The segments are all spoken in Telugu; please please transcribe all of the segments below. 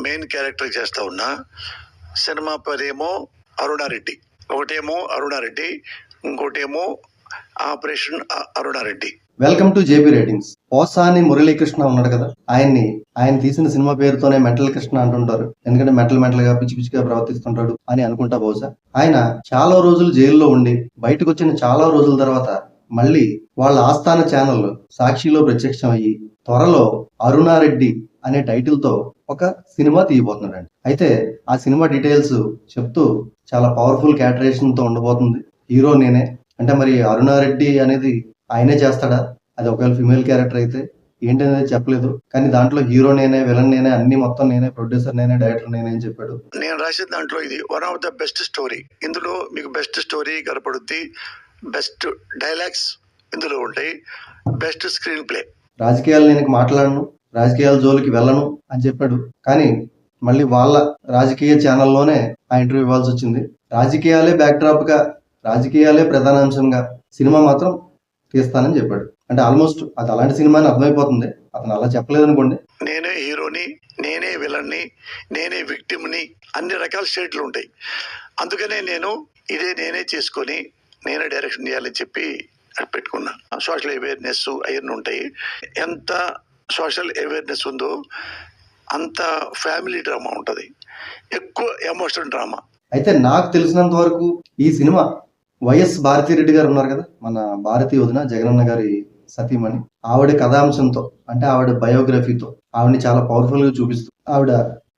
మెయిన్ క్యారెక్టర్ చేస్తా ఉన్నా. సినిమా పేరేమో అరుణారెడ్డి. ఒకటేమో అరుణారెడ్డి, ఇంకోటేమో operation Aruna Reddy. Welcome to JB ratings. Posani Muralikrishna ఉన్నాడు కదా, ఆయన తీసిన సినిమా పేరుతోనే మెంటల్ కృష్ణ అంటుంటారు. ఎందుకంటే మెంటల్ గా పిచ్చి పిచ్చిగా ప్రవర్తిస్తుంటాడు అని అనుకుంటా. బహుశా ఆయన చాలా రోజులు జైల్లో ఉండి బయటకు వచ్చిన చాలా రోజుల తర్వాత మళ్ళీ వాళ్ళ ఆస్థాన ఛానల్ సాక్షిలో ప్రత్యక్షం అయ్యి త్వరలో అరుణారెడ్డి అనే టైటిల్ తో ఒక సినిమా తీయబోతున్నాడు. అయితే ఆ సినిమా డీటెయిల్స్ చెప్తూ చాలా పవర్ఫుల్ క్యాటరేషన్ తో ఉండబోతుంది. హీరో నేనే అంటే మరి అరుణారెడ్డి అనేది ఆయనే చేస్తాడా? అది ఒకవేళ ఫిమేల్ క్యారెక్టర్ అయితే ఏంటనేది చెప్పలేదు. కానీ దాంట్లో హీరో నేనే, విలన్ నేనే, అన్ని మొత్తం నేనే, ప్రొడ్యూసర్ నేనే, డైరెక్టర్ నేనే అని చెప్పాడు. నేను రాసిన దాంట్లో ఇది one of the best story. ఇందులో మీకు బెస్ట్ స్టోరీ కనపడుద్ది, బెస్ట్ డైలాగ్స్ ఇందులో ఉంటాయి, బెస్ట్ స్క్రీన్ ప్లే. రాజకీయాలు నేను మాట్లాడను, రాజకీయాల జోలికి వెళ్ళను అని చెప్పాడు. కానీ మళ్ళీ వాళ్ళ రాజకీయ ఛానల్లోనే ఆ ఇంటర్వ్యూ ఇవ్వాల్సి వచ్చింది. రాజకీయాలే బ్యాక్డ్రాప్ గా, రాజకీయాలే ప్రధానాంశంగా సినిమా మాత్రం తీస్తానని చెప్పాడు. అంటే ఆల్మోస్ట్ అది అలాంటి సినిమా అని అర్థమైపోతుంది. అతను అలా చెప్పలేదు అనుకోండి. నేనే హీరోని, నేనే విలన్ని, నేనే విక్టిమ్ని, అన్ని రకాల స్టేట్లు ఉంటాయి. అందుకనే నేనే చేసుకొని నేనే డైరెక్షన్ చేయాలని చెప్పి పెట్టుకున్నా. సోషల్ అవేర్నెస్ అవన్నీ ఉంటాయి. ఎంత సోషల్ అవేర్నెస్ ఉందో అంత ఫ్యామిలీ డ్రామా ఉంటుంది, ఎక్కువ ఎమోషనల్ డ్రామా. అయితే నాకు తెలిసినంత వరకు ఈ సినిమా వైఎస్ భారతిరెడ్డి గారు ఉన్నారు కదా, మన భారతీయ వదిన జగనన్న గారి సతీమణి, ఆవిడ కథాంశంతో అంటే ఆవిడ బయోగ్రఫీతో ఆవిడని చాలా పవర్ఫుల్ గా చూపిస్తూ, ఆవిడ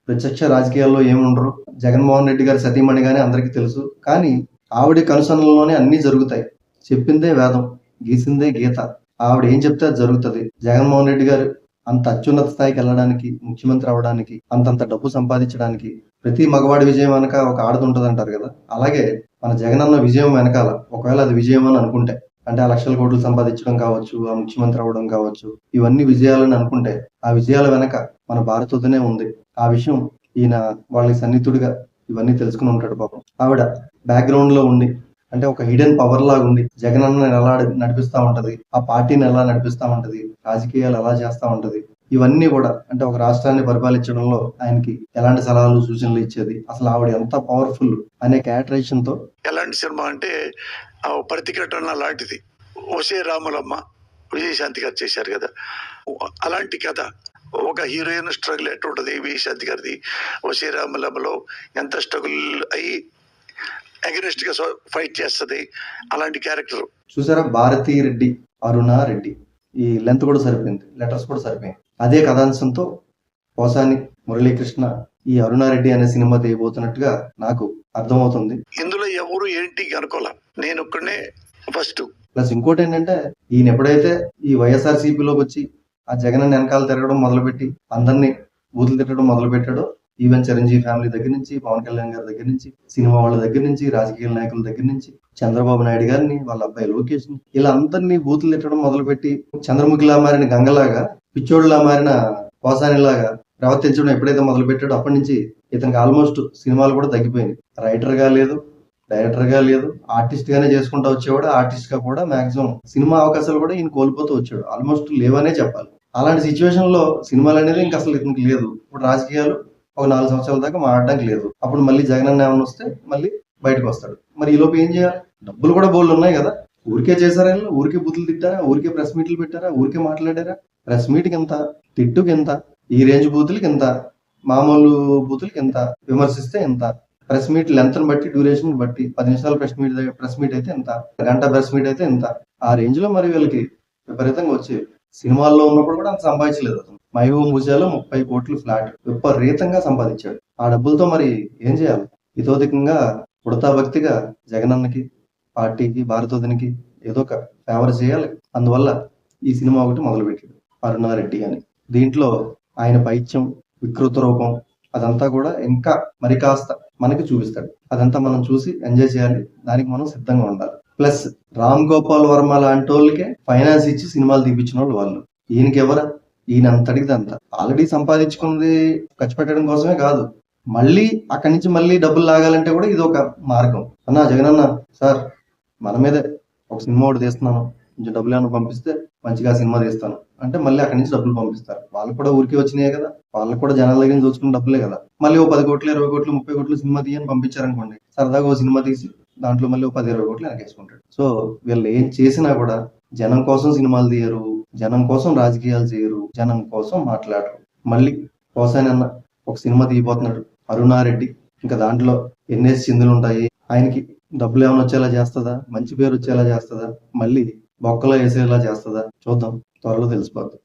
ప్రత్యక్ష రాజకీయాల్లో ఏముండరు, జగన్మోహన్ రెడ్డి గారి సతీమణి గానీ అందరికీ తెలుసు. కానీ ఆవిడ కనుసనలోనే అన్ని జరుగుతాయి. చెప్పిందే వేదం, గీసిందే గీత. ఆవిడ ఏం చెప్తే అది జరుగుతుంది. జగన్మోహన్ రెడ్డి గారు అంత అత్యున్నత స్థాయికి వెళ్ళడానికి, ముఖ్యమంత్రి అవడానికి, అంతంత డబ్బు సంపాదించడానికి ప్రతి మగవాడి విజయం వెనక ఒక ఆడదుంటది అంటారు కదా. అలాగే మన జగనన్న విజయం వెనకాల, ఒకవేళ అది విజయం అని అనుకుంటే, అంటే ఆ లక్షల కోట్లు సంపాదించడం కావచ్చు, ఆ ముఖ్యమంత్రి అవ్వడం కావచ్చు, ఇవన్నీ విజయాలని అనుకుంటే ఆ విజయాల వెనక మన భారతనే ఉంది. ఆ విషయం ఈయన వాళ్ళకి సన్నిహితుడిగా ఇవన్నీ తెలుసుకుని ఉంటాడు. పాపం ఆవిడ బ్యాక్గ్రౌండ్ లో ఉండి, అంటే ఒక హిడెన్ పవర్ లాగా ఉండి జగనన్న ఎలా నడిపిస్తా ఉంటది, ఆ పార్టీని ఎలా నడిపిస్తా ఉంటది, రాజకీయాలు ఎలా చేస్తా ఉంటది, ఇవన్నీ కూడా అంటే ఒక రాష్ట్రాన్ని పరిపాలించడంలో ఆయనకి ఎలాంటి సలహాలు సూచనలు ఇచ్చేది, అసలు ఆవిడ ఎంత పవర్ఫుల్ అనే క్యారెక్టరేషన్ తో. ఎలాంటి సినిమా అంటే ప్రతిఘటన లాంటిది. ఒసే రాములమ్మ విజయశాంతి గారు చేశారు కదా, అలాంటి కథ. ఒక హీరోయిన్ స్ట్రగుల్ ఎట్లా ఉంటుంది విజయశాంతి గారిది. ఒసే రాములమ్మలో ఎంత స్ట్రగుల్ అయ్యి అగెనిస్ట్ గా ఫైట్ చేస్తుంది, అలాంటి క్యారెక్టర్. చూసారా, భారతీరెడ్డి, అరుణారెడ్డి, ఈ లెంత్ కూడా సరిపోయింది, లెటర్స్ కూడా సరిపోయింది. అదే కథాంశంతో పోసాని మురళీకృష్ణ ఈ అరుణారెడ్డి అనే సినిమా తీయబోతున్నట్టుగా నాకు అర్థమవుతుంది. ఇందులో ఎవరు ఏంటి అనుకోలే, నేను ఒక్కడనే ఫస్ట్. ప్లస్ ఇంకోటి ఏంటంటే, ఈయన ఎప్పుడైతే ఈ వైఎస్ఆర్సీపీలోకి వచ్చి ఆ జగన్ వెనకాల తిరగడం మొదలుపెట్టి అందరినీ బూతులు తిట్టడం మొదలు పెట్టాడో, ఈవెన్ చిరంజీవి ఫ్యామిలీ దగ్గర నుంచి, పవన్ కళ్యాణ్ గారి దగ్గర నుంచి, సినిమా వాళ్ళ దగ్గర నుంచి, రాజకీయ నాయకుల దగ్గర నుంచి, చంద్రబాబు నాయుడు గారిని, వాళ్ళ అబ్బాయి లోకేష్ ని, ఇలా అందరినీ బూతులు తిట్టడం మొదలుపెట్టి చంద్రముఖిలా మారిన గంగలాగా, పిచ్చోడులా మారిన పోసానిలాగా ప్రవర్తించడం ఎప్పుడైతే మొదలు పెట్టాడో అప్పటి నుంచి ఇతనికి ఆల్మోస్ట్ సినిమాలు కూడా తగ్గిపోయింది. రైటర్ గా లేదు, డైరెక్టర్ గా లేదు, ఆర్టిస్ట్ గానే చేసుకుంటూ వచ్చేవాడు. ఆర్టిస్ట్ గా కూడా మాక్సిమం సినిమా అవకాశాలు కూడా ఈయన కోల్పోతూ వచ్చాడు, ఆల్మోస్ట్ లేవనే చెప్పాలి. అలాంటి సిచ్యువేషన్ లో సినిమాలు అనేది ఇంకా అసలు ఇతనికి లేదు. ఇప్పుడు రాజకీయాలు ఒక 4 సంవత్సరాల దాకా మారడానికి లేదు. అప్పుడు మళ్ళీ జగన్ ఏమైనా వస్తే మళ్ళీ బయటకు వస్తాడు. మరి ఈ లోపు ఏం చేయాలి? డబ్బులు కూడా బోల్డ్ ఉన్నాయి కదా. ఊరికే చేశారా, ఊరికే బుద్ధులు తిట్టారా, ఊరికే ప్రెస్ మీట్లు పెట్టారా, ఊరికే మాట్లాడారా? ప్రెస్ మీట్కి ఎంత, తిట్టుకి ఎంత, ఈ రేంజ్ బూతులకి ఎంత, మామూలు బూతులకి ఎంత, విమర్శిస్తే ఎంత, ప్రెస్ మీట్ లెంత్ బట్టి, డ్యూరేషన్ బట్టి 10 నిమిషాలు ప్రెస్ మీట్ అయితే ఎంత, గంట ప్రెస్ మీట్ అయితే ఎంత, ఆ రేంజ్ లో మరి వీళ్ళకి విపరీతంగా వచ్చేవి. సినిమాల్లో ఉన్నప్పుడు కూడా అంత సంపాదించలేదు. అతను మైహూబ్ ముజాలో 30 కోట్లు ఫ్లాట్ విపరీతంగా సంపాదించాడు. ఆ డబ్బులతో మరి ఏం చేయాలి? ఇతోధికంగా ఉడతా భక్తిగా జగనన్నకి, పార్టీకి, భారతోదినికి ఏదో ఒక ఫేవర్ చేయాలి. అందువల్ల ఈ సినిమా ఒకటి మొదలుపెట్టాడు, అరుణారెడ్డి అని. దీంట్లో ఆయన పైత్యం, వికృత రూపం అదంతా కూడా ఇంకా మరి కాస్త మనకి చూపిస్తాడు. అదంతా మనం చూసి ఎంజాయ్ చేయాలి, దానికి మనం సిద్ధంగా ఉండాలి. ప్లస్ రామ్ గోపాల్ వర్మ లాంటి వాళ్ళకే ఫైనాన్స్ ఇచ్చి సినిమాలు తీపించిన వాళ్ళు. ఈయనకి ఎవరా? ఈయన అంతటికి అంతా ఆల్రెడీ సంపాదించుకుంది ఖర్చు పెట్టడం కోసమే కాదు, మళ్ళీ అక్కడి నుంచి మళ్ళీ డబ్బులు లాగాలంటే కూడా ఇది ఒక మార్గం. అన్నా జగనన్న సార్, మన మీదే ఒక సినిమా ఒకటి తీస్తున్నాను, కొంచెం డబ్బులు ఏమైనా పంపిస్తే మంచిగా సినిమా తీస్తాను అంటే మళ్ళీ అక్కడి నుంచి డబ్బులు పంపిస్తారు. వాళ్ళకి కూడా ఊరికే వచ్చినాయే కదా, వాళ్ళకి కూడా జనాల దగ్గర నుంచి దోచుకున్న డబ్బులే కదా. మళ్ళీ ఓ 10 కోట్లు 20 కోట్లు 30 కోట్లు సినిమా తీయని పంపించారనుకోండి, సరదాగా ఓ సినిమా తీసి దాంట్లో మళ్ళీ ఓ 10-20 కోట్లు వెనకేసుకుంటాడు. సో వీళ్ళు ఏం చేసినా కూడా జనం కోసం సినిమాలు తీయరు, జనం కోసం రాజకీయాలు చేయరు, జనం కోసం మాట్లాడరు. మళ్ళీ పోసానన్న ఒక సినిమా తీయబోతున్నాడు అరుణారెడ్డి, ఇంకా దాంట్లో ఎన్నేసి చిందులు ఉంటాయి, ఆయనకి డబ్బులు ఏమైనా వచ్చేలా చేస్తుందా, మంచి పేరు వచ్చేలా చేస్తుందా, మళ్ళీ బొక్కలో వేసేలా చేస్తుందా, చూద్దాం, త్వరలో తెలిసిపోద్ది.